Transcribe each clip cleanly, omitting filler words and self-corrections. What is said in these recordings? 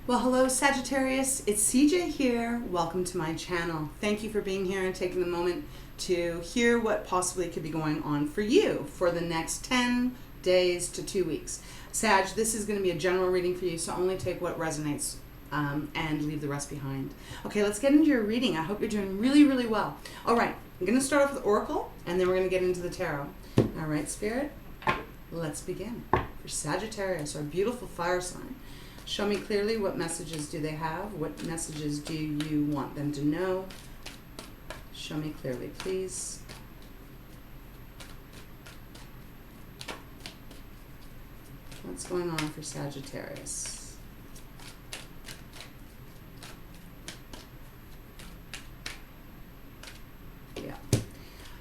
Well, hello Sagittarius, it's CJ here. Welcome to my channel. Thank you for being here and taking the moment to hear what possibly could be going on for you for the next 10 days to 2 weeks. Sag, this is going to be a general reading for you, so only take what resonates and leave the rest behind. Okay, let's get into your reading. I hope you're doing really, really well. All right, I'm going to start off with Oracle, and then we're going to get into the Tarot. All right, Spirit, let's begin. For Sagittarius, our beautiful fire sign. Show me clearly what messages do they have? What messages do you want them to know? Show me clearly, please. What's going on for Sagittarius? Yeah.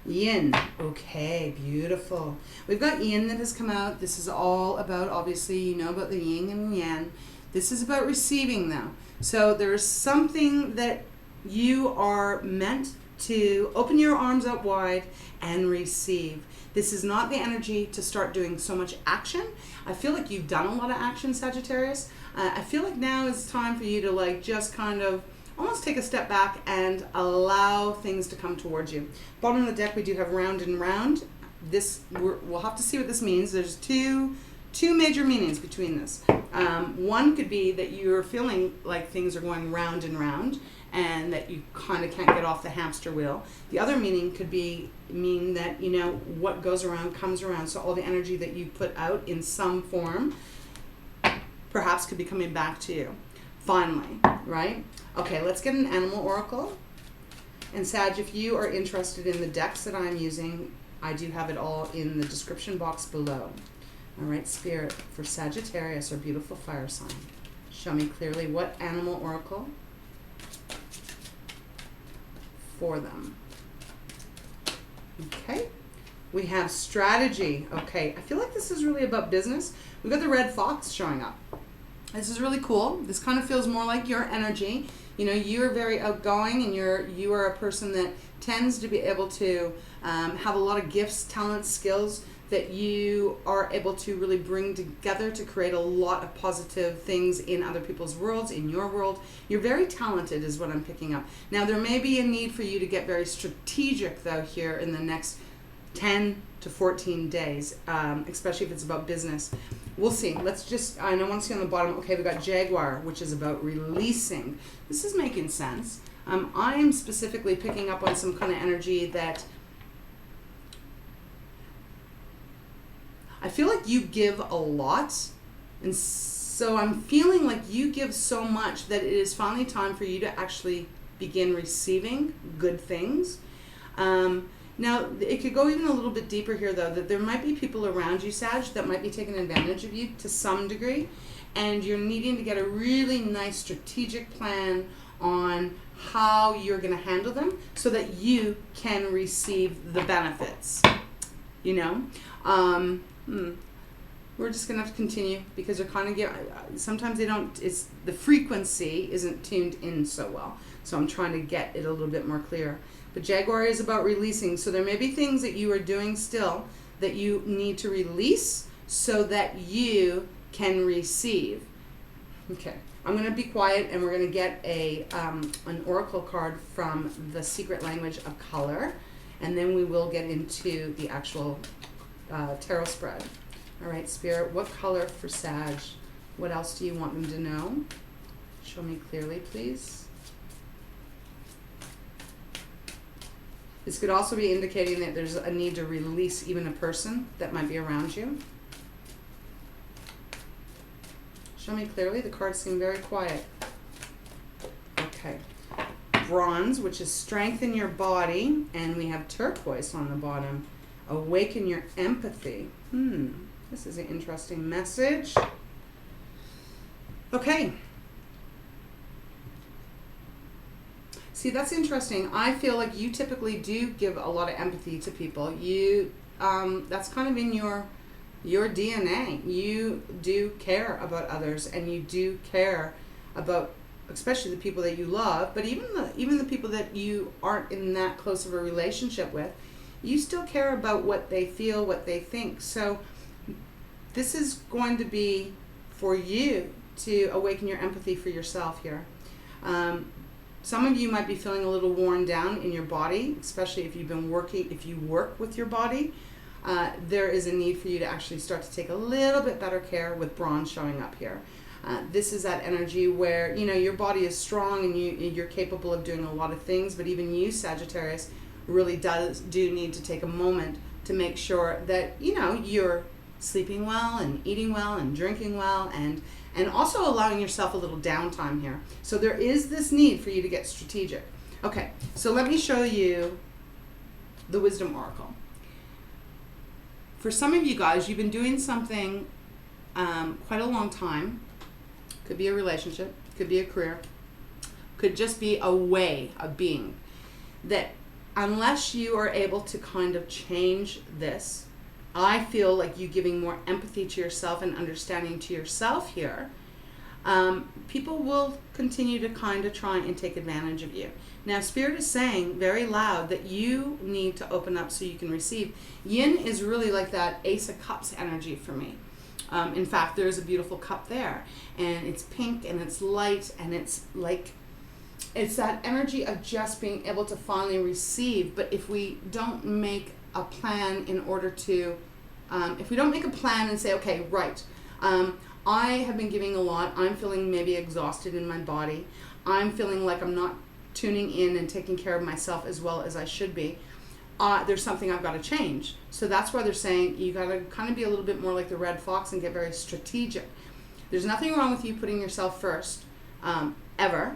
Yin. Okay, beautiful. We've got yin that has come out. This is all about, obviously, you know about the yin and yang. This is about receiving them. So there's something that you are meant to open your arms up wide and receive. This is not the energy to start doing so much action. I feel like you've done a lot of action, Sagittarius. I feel like now is time for you to like just kind of almost take a step back and allow things to come towards you. Bottom of the deck, we do have round and round. This, we'll have to see what this means. There's two major meanings between this. One could be that you're feeling like things are going round and round and that you kind of can't get off the hamster wheel. The other meaning could mean that, you know, what goes around comes around. So all the energy that you put out in some form perhaps could be coming back to you. Finally, right? Okay, let's get an animal oracle. And Sag, if you are interested in the decks that I'm using, I do have it all in the description box below. All right, Spirit, for Sagittarius, our beautiful fire sign. Show me clearly what animal oracle for them. Okay, we have strategy. Okay, I feel like this is really about business. We've got the red fox showing up. This is really cool. This kind of feels more like your energy. You know, you're very outgoing and you are a person that tends to be able to have a lot of gifts, talents, skills that you are able to really bring together to create a lot of positive things in other people's worlds, in your world. You're very talented is what I'm picking up. Now, there may be a need for you to get very strategic, though, here in the next 10 to 14 days, especially if it's about business. We'll see. Let's just, I want to see on the bottom, okay, we got Jaguar, which is about releasing. This is making sense. I am specifically picking up on some kind of energy that I feel like you give a lot, and so I'm feeling like you give so much that it is finally time for you to actually begin receiving good things. Now, it could go even a little bit deeper here, though, that there might be people around you, Sag, that might be taking advantage of you to some degree, and you're needing to get a really nice strategic plan on how you're going to handle them so that you can receive the benefits, you know? We're just going to have to continue because they're kind of sometimes they don't, it's the frequency isn't tuned in so well. So I'm trying to get it a little bit more clear. But Jaguar is about releasing. So there may be things that you are doing still that you need to release so that you can receive. Okay. I'm going to be quiet and we're going to get an oracle card from the secret language of color. And then we will get into the actual tarot spread. All right, Spirit, what color for Sag? What else do you want them to know? Show me clearly, please. This could also be indicating that there's a need to release even a person that might be around you. Show me clearly. The cards seem very quiet. Okay. Bronze, which is strengthen your body, and we have turquoise on the bottom. Awaken your empathy. This is an interesting message. Okay. See, that's interesting. I feel like you typically do give a lot of empathy to people. You, that's kind of in your DNA. You do care about others, and you do care about, especially the people that you love, but even the people that you aren't in that close of a relationship with. You still care about what they feel, what they think. So this is going to be for you to awaken your empathy for yourself here. Some of you might be feeling a little worn down in your body, especially if you work with your body. There is a need for you to actually start to take a little bit better care with bronze showing up here. This is that energy where, your body is strong and you're capable of doing a lot of things, but even you, Sagittarius, really do need to take a moment to make sure that, you're sleeping well and eating well and drinking well and also allowing yourself a little downtime here. So there is this need for you to get strategic. Okay, so let me show you the Wisdom Oracle. For some of you guys, you've been doing something quite a long time. Could be a relationship, could be a career, could just be a way of being. That unless you are able to kind of change this, I feel like you giving more empathy to yourself and understanding to yourself here, people will continue to kind of try and take advantage of you. Now, Spirit is saying very loud that you need to open up so you can receive. Yin is really like that Ace of Cups energy for me. In fact, there's a beautiful cup there, and it's pink and it's light, and it's that energy of just being able to finally receive. But if we don't make a plan in order to, if we don't make a plan and say, okay, right, I have been giving a lot, I'm feeling maybe exhausted in my body, I'm feeling like I'm not tuning in and taking care of myself as well as I should be, there's something I've got to change. So that's why they're saying you got to kind of be a little bit more like the red fox and get very strategic. There's nothing wrong with you putting yourself first, ever,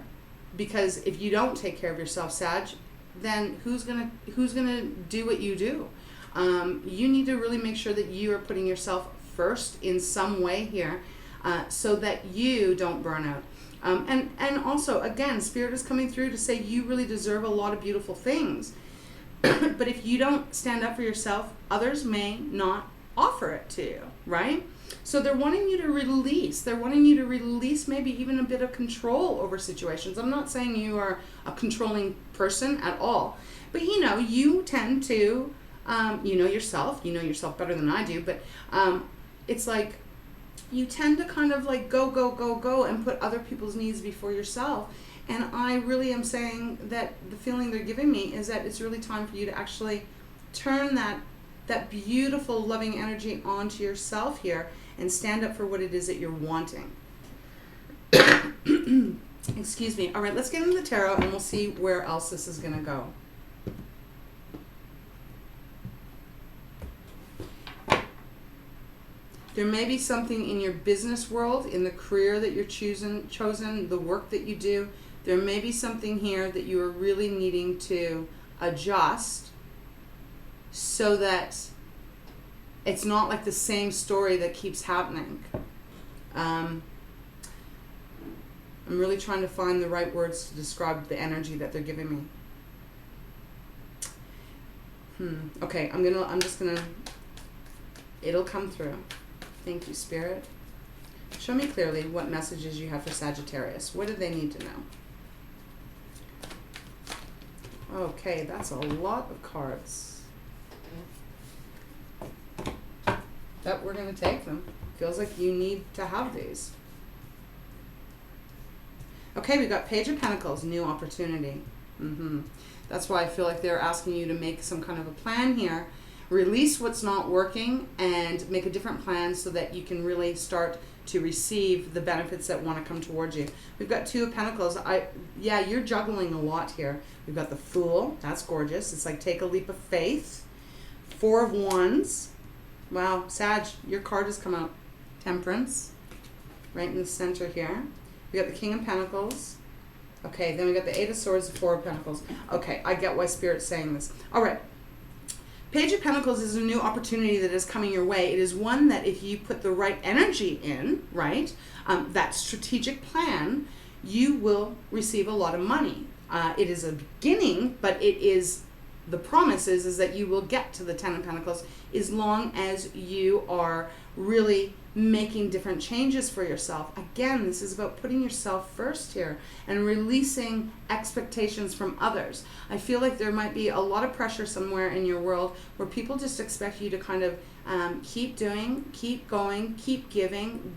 because if you don't take care of yourself, Sag, then who's gonna do what you do? You need to really make sure that you are putting yourself first in some way here, so that you don't burn out. And also, again, Spirit is coming through to say you really deserve a lot of beautiful things. But if you don't stand up for yourself, others may not offer it to you, right? So they're wanting you to release. They're wanting you to release maybe even a bit of control over situations. I'm not saying you are a controlling person at all. But, you tend to, yourself. You know yourself better than I do. But it's like you tend to kind of like go and put other people's needs before yourself. And I really am saying that the feeling they're giving me is that it's really time for you to actually turn that beautiful, loving energy onto yourself here and stand up for what it is that you're wanting. Excuse me. All right, let's get into the tarot and we'll see where else this is going to go. There may be something in your business world, in the career that you're chosen, the work that you do. There may be something here that you are really needing to adjust so that it's not like the same story that keeps happening. I'm really trying to find the right words to describe the energy that they're giving me. Okay, it'll come through. Thank you, Spirit. Show me clearly what messages you have for Sagittarius. What do they need to know? Okay, that's a lot of cards. But we're going to take them. Feels like you need to have these. Okay, we've got Page of Pentacles, new opportunity. That's why I feel like they're asking you to make some kind of a plan here. Release what's not working and make a different plan so that you can really start to receive the benefits that want to come towards you. We've got Two of Pentacles. You're juggling a lot here. We've got the Fool. That's gorgeous. It's like take a leap of faith. Four of Wands. Wow, Sag, your card has come out. Temperance. Right in the center here. We got the King of Pentacles. Okay, then we got the Eight of Swords, the Four of Pentacles. Okay, I get why Spirit's saying this. All right. Page of Pentacles is a new opportunity that is coming your way. It is one that if you put the right energy in, right, that strategic plan, you will receive a lot of money. It is a beginning, but the promise is that you will get to the Ten of Pentacles as long as you are really making different changes for yourself. Again, this is about putting yourself first here and releasing expectations from others. I feel like there might be a lot of pressure somewhere in your world where people just expect you to kind of keep doing, keep going, keep giving,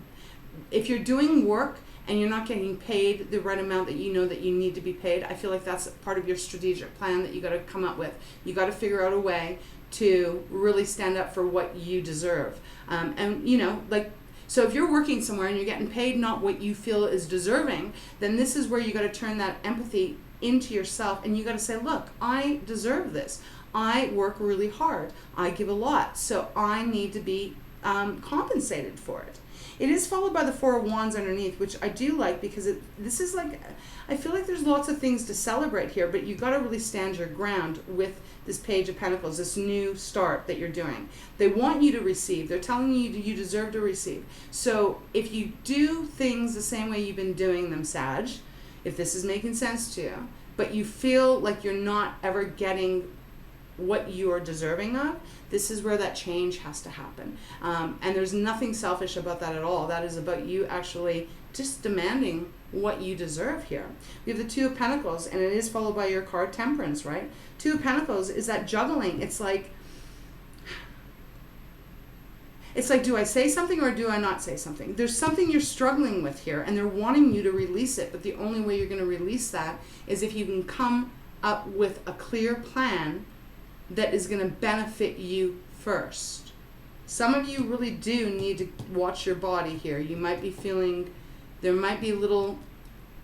if you're doing work and you're not getting paid the right amount that you know that you need to be paid, I feel like that's part of your strategic plan that you got to come up with. You got to figure out a way to really stand up for what you deserve. And you know, like, so if you're working somewhere and you're getting paid not what you feel is deserving, then this is where you got to turn that empathy into yourself, and you got to say, look, I deserve this. I work really hard. I give a lot, so I need to be compensated for it. It is followed by the Four of Wands underneath, which I do like, because this is like, I feel like there's lots of things to celebrate here, but you got to really stand your ground with this Page of Pentacles, this new start that you're doing. They want you to receive. They're telling you you deserve to receive. So if you do things the same way you've been doing them, Sag, if this is making sense to you, but you feel like you're not ever getting what you're deserving of, this is where that change has to happen. And there's nothing selfish about that at all. That is about you actually just demanding what you deserve here. We have the Two of Pentacles, and it is followed by your card Temperance, right? Two of Pentacles is that juggling. It's like, do I say something or do I not say something? There's something you're struggling with here, and they're wanting you to release it, but the only way you're going to release that is if you can come up with a clear plan that is going to benefit you first. Some of you really do need to watch your body here. You might be feeling, there might be little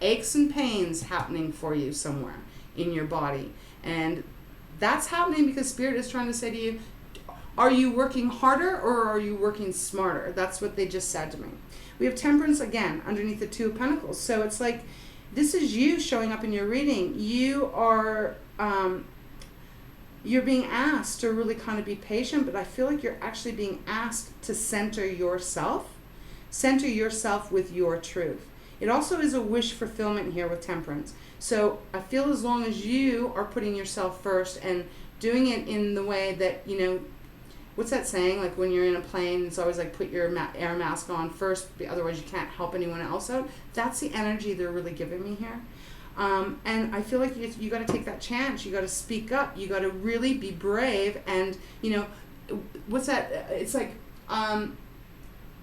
aches and pains happening for you somewhere in your body. And that's happening because Spirit is trying to say to you, are you working harder or are you working smarter? That's what they just said to me. We have Temperance again underneath the Two of Pentacles. So it's like, this is you showing up in your reading. You are, you're being asked to really kind of be patient, but I feel like you're actually being asked to center yourself with your truth. It also is a wish fulfillment here with Temperance. So I feel as long as you are putting yourself first and doing it in the way that, you know, what's that saying? Like when you're in a plane, it's always like put your air mask on first, otherwise you can't help anyone else out. That's the energy they're really giving me here. And I feel like you got to take that chance. You got to speak up. You got to really be brave. And, you know, what's that? It's like,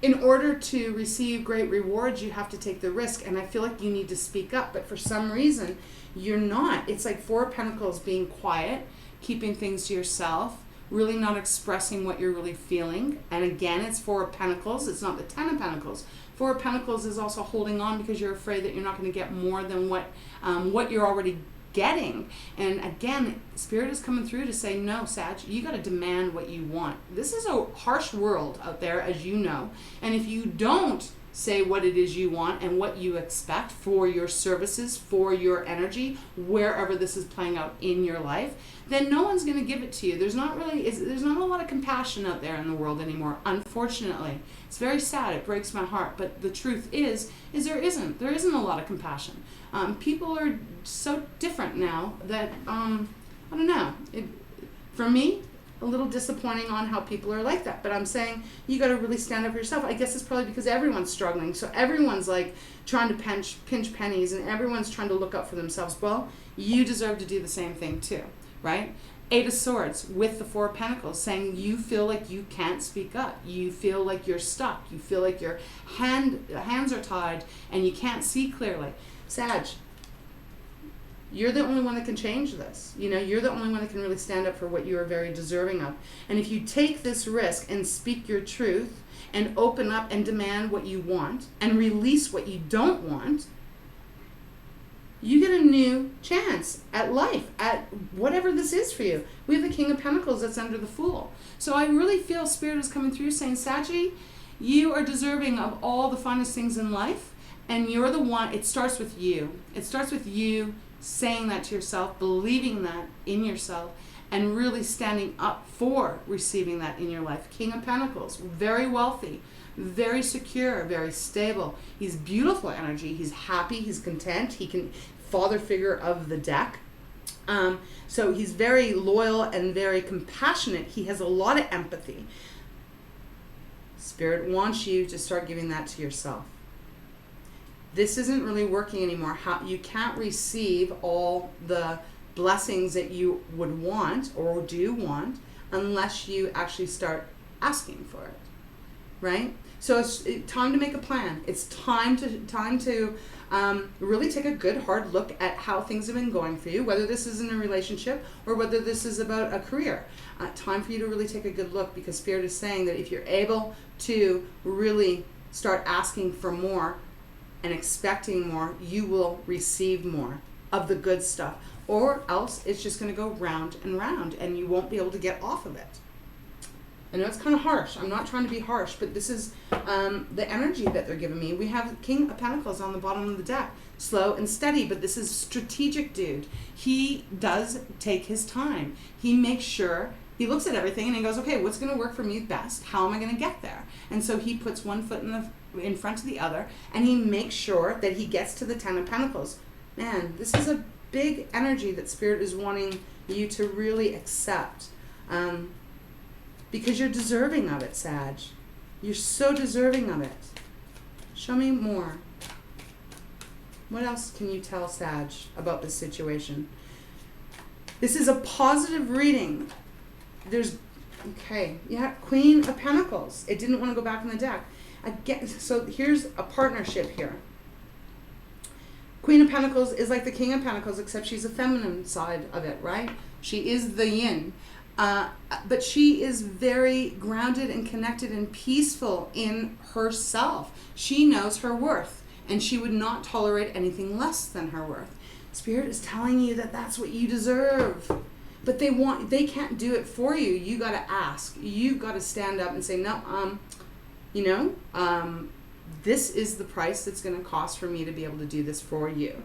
in order to receive great rewards, you have to take the risk. And I feel like you need to speak up. But for some reason, you're not. It's like Four of Pentacles being quiet, keeping things to yourself, really not expressing what you're really feeling. And again, it's Four of Pentacles. It's not the Ten of Pentacles. Four of Pentacles is also holding on because you're afraid that you're not going to get more than what you're already getting. And again, Spirit is coming through to say, no, Sag, you got to demand what you want. This is a harsh world out there, as you know. And if you don't say what it is you want and what you expect for your services, for your energy, wherever this is playing out in your life, then no one's going to give it to you. There's not a lot of compassion out there in the world anymore, unfortunately. It's very sad. It breaks my heart. But the truth is there isn't a lot of compassion. People are so different now that, I don't know. For me, a little disappointing on how people are like that. But I'm saying you got to really stand up for yourself. I guess it's probably because everyone's struggling. So everyone's like trying to pinch pennies, and everyone's trying to look up for themselves. Well, you deserve to do the same thing too, right? Eight of Swords with the Four of Pentacles, saying you feel like you can't speak up. You feel like you're stuck. You feel like your hands are tied and you can't see clearly. Sag, you're the only one that can change this. You know, you're the only one that can really stand up for what you are very deserving of. And if you take this risk and speak your truth and open up and demand what you want and release what you don't want, you get a new chance at life, at whatever this is for you. We have the King of Pentacles that's under the Fool. So I really feel Spirit is coming through saying, Saggy, you are deserving of all the finest things in life, and you're the one. It starts with you. It starts with you saying that to yourself, believing that in yourself, and really standing up for receiving that in your life. King of Pentacles, very wealthy, very secure, very stable. He's beautiful energy. He's happy. He's content. He can father figure of the deck. So he's very loyal and very compassionate. He has a lot of empathy. Spirit wants you to start giving that to yourself. This isn't really working anymore. You can't receive all the blessings that you would want or do want unless you actually start asking for it, right? So it's time to make a plan. It's time to really take a good hard look at how things have been going for you, whether this is in a relationship or whether this is about a career. Time for you to really take a good look, because Spirit is saying that if you're able to really start asking for more and expecting more, you will receive more of the good stuff, or else it's just going to go round and round and you won't be able to get off of it. I know it's kind of harsh. I'm not trying to be harsh, but this is the energy that they're giving me. We have King of Pentacles on the bottom of the deck. Slow and steady, but this is strategic, dude. He does take his time. He makes sure, he looks at everything and he goes, okay, what's going to work for me best? How am I going to get there? And so he puts one foot in front of the other, and he makes sure that he gets to the Ten of Pentacles. Man, this is a big energy that Spirit is wanting you to really accept. Because you're deserving of it, Sag. You're so deserving of it. Show me more. What else can you tell Sag about this situation? This is a positive reading. Queen of Pentacles. It didn't want to go back in the deck. Again, so here's a partnership here. Queen of Pentacles is like the King of Pentacles, except she's a feminine side of it, right? She is the yin. But she is very grounded and connected and peaceful in herself. She knows her worth, and she would not tolerate anything less than her worth. Spirit is telling you that that's what you deserve. But they can't do it for you. You got to ask. You got to stand up and say, no, this is the price that's going to cost for me to be able to do this for you.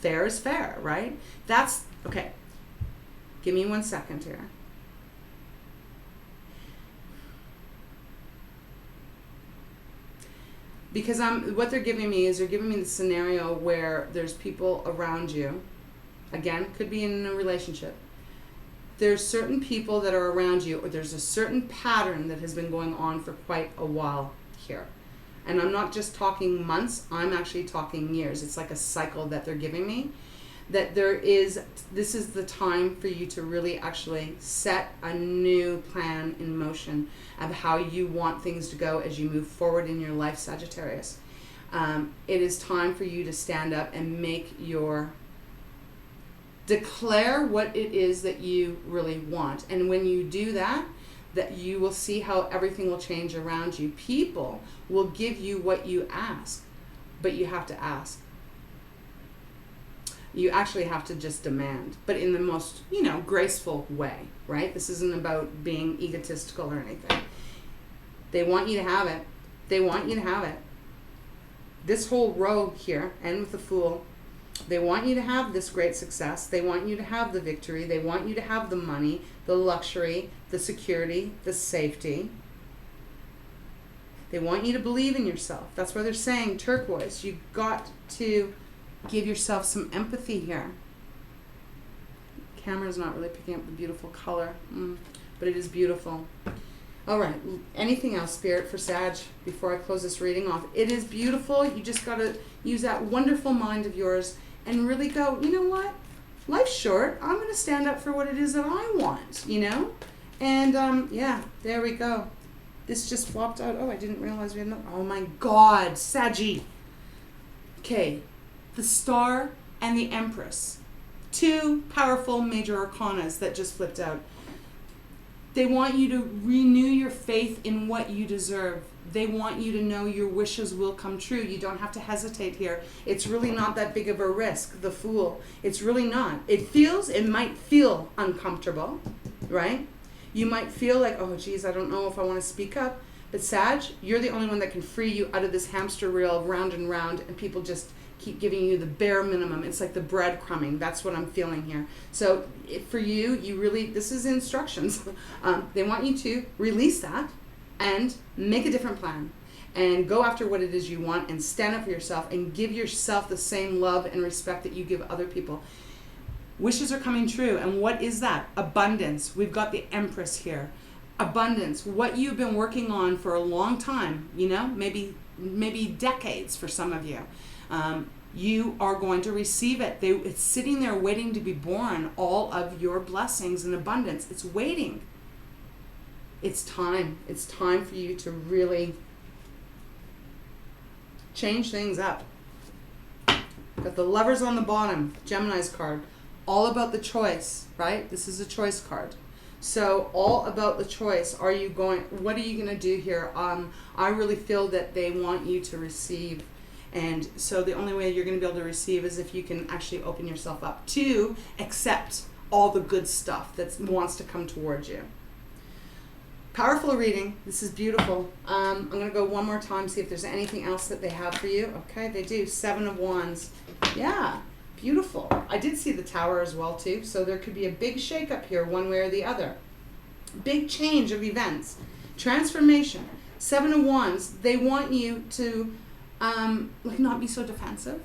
Fair is fair, right? That's, okay. Give me 1 second here. Because what they're giving me is they're giving me the scenario where there's people around you. Again, could be in a relationship. There's certain people that are around you, or there's a certain pattern that has been going on for quite a while here. And I'm not just talking months, I'm actually talking years. It's like a cycle that they're giving me. That this is the time for you to really actually set a new plan in motion of how you want things to go as you move forward in your life, Sagittarius. It is time for you to stand up and declare what it is that you really want. And when you do that you will see how everything will change around you. People will give you what you ask, but you have to ask. You actually have to just demand, but in the most, graceful way, right? This isn't about being egotistical or anything. They want you to have it. They want you to have it. This whole row here, and with the Fool, they want you to have this great success. They want you to have the victory. They want you to have the money, the luxury, the security, the safety. They want you to believe in yourself. That's why they're saying turquoise. You've got to give yourself some empathy here. Camera's not really picking up the beautiful color, but it is beautiful. All right, anything else, Spirit, for Sag, before I close this reading off? It is beautiful. You just got to use that wonderful mind of yours and really go, you know what? Life's short. I'm going to stand up for what it is that I want, And, there we go. This just flopped out. Oh, I didn't realize we had no. Oh, my God, Saggy. Okay. The Star and the Empress. Two powerful major arcanas that just flipped out. They want you to renew your faith in what you deserve. They want you to know your wishes will come true. You don't have to hesitate here. It's really not that big of a risk, the Fool. It's really not. It might feel uncomfortable, right? You might feel like, oh, geez, I don't know if I want to speak up. But Sag, you're the only one that can free you out of this hamster wheel of round and round, and people just keep giving you the bare minimum. It's like the breadcrumbing. That's what I'm feeling here. So for you, this is instructions. They want you to release that and make a different plan and go after what it is you want and stand up for yourself and give yourself the same love and respect that you give other people. Wishes are coming true. And what is that? Abundance. We've got the Empress here. Abundance. What you've been working on for a long time, maybe decades for some of you. You are going to receive it. It's sitting there waiting to be born, all of your blessings and abundance. It's waiting. It's time. It's time for you to really change things up. Got the Lovers on the bottom, Gemini's card. All about the choice, right? This is a choice card. So all about the choice. What are you going to do here? I really feel that they want you to receive. And so the only way you're going to be able to receive is if you can actually open yourself up to accept all the good stuff that wants to come towards you. Powerful reading. This is beautiful. I'm going to go one more time, see if there's anything else that they have for you. Okay, they do. 7 of Wands. Yeah, beautiful. I did see the Tower as well, too. So there could be a big shakeup here, one way or the other. Big change of events. Transformation. 7 of Wands. They want you to not be so defensive.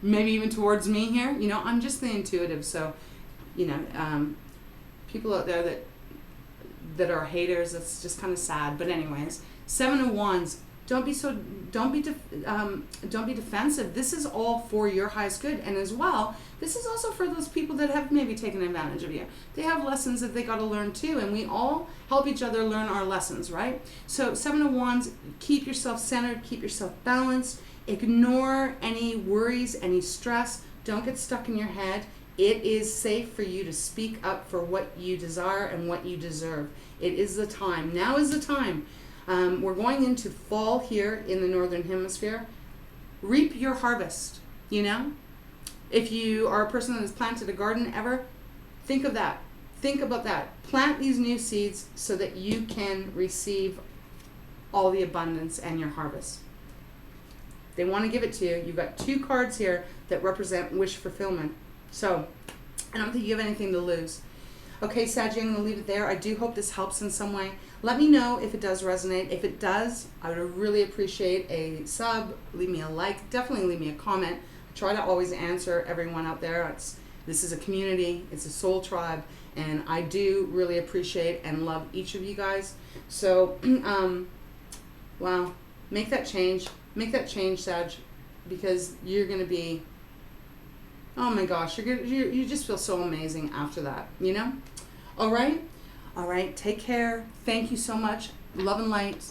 Maybe even towards me here. You know, I'm just the intuitive. So, you know, people out there that are haters, it's just kind of sad. But anyways, 7 of Wands. Don't be defensive. This is all for your highest good. And as well, this is also for those people that have maybe taken advantage of you. They have lessons that they got to learn too, and we all help each other learn our lessons, right? So 7 of Wands, keep yourself centered, keep yourself balanced, ignore any worries, any stress. Don't get stuck in your head. It is safe for you to speak up for what you desire and what you deserve. It is the time. Now is the time. We're going into fall here in the Northern Hemisphere. Reap your harvest, you know? If you are a person that has planted a garden ever, think of that. Think about that. Plant these new seeds so that you can receive all the abundance and your harvest. They want to give it to you. You've got 2 cards here that represent wish fulfillment. So, I don't think you have anything to lose. Okay, Saggy, I'm going to leave it there. I do hope this helps in some way. Let me know if it does resonate. If it does, I would really appreciate a sub. Leave me a like. Definitely leave me a comment. I try to always answer everyone out there. This is a community. It's a soul tribe. And I do really appreciate and love each of you guys. So, wow. Make that change. Make that change, Sag. Because you're going to be... Oh my gosh, you just feel so amazing after that, you know? All right? All right, take care. Thank you so much. Love and light.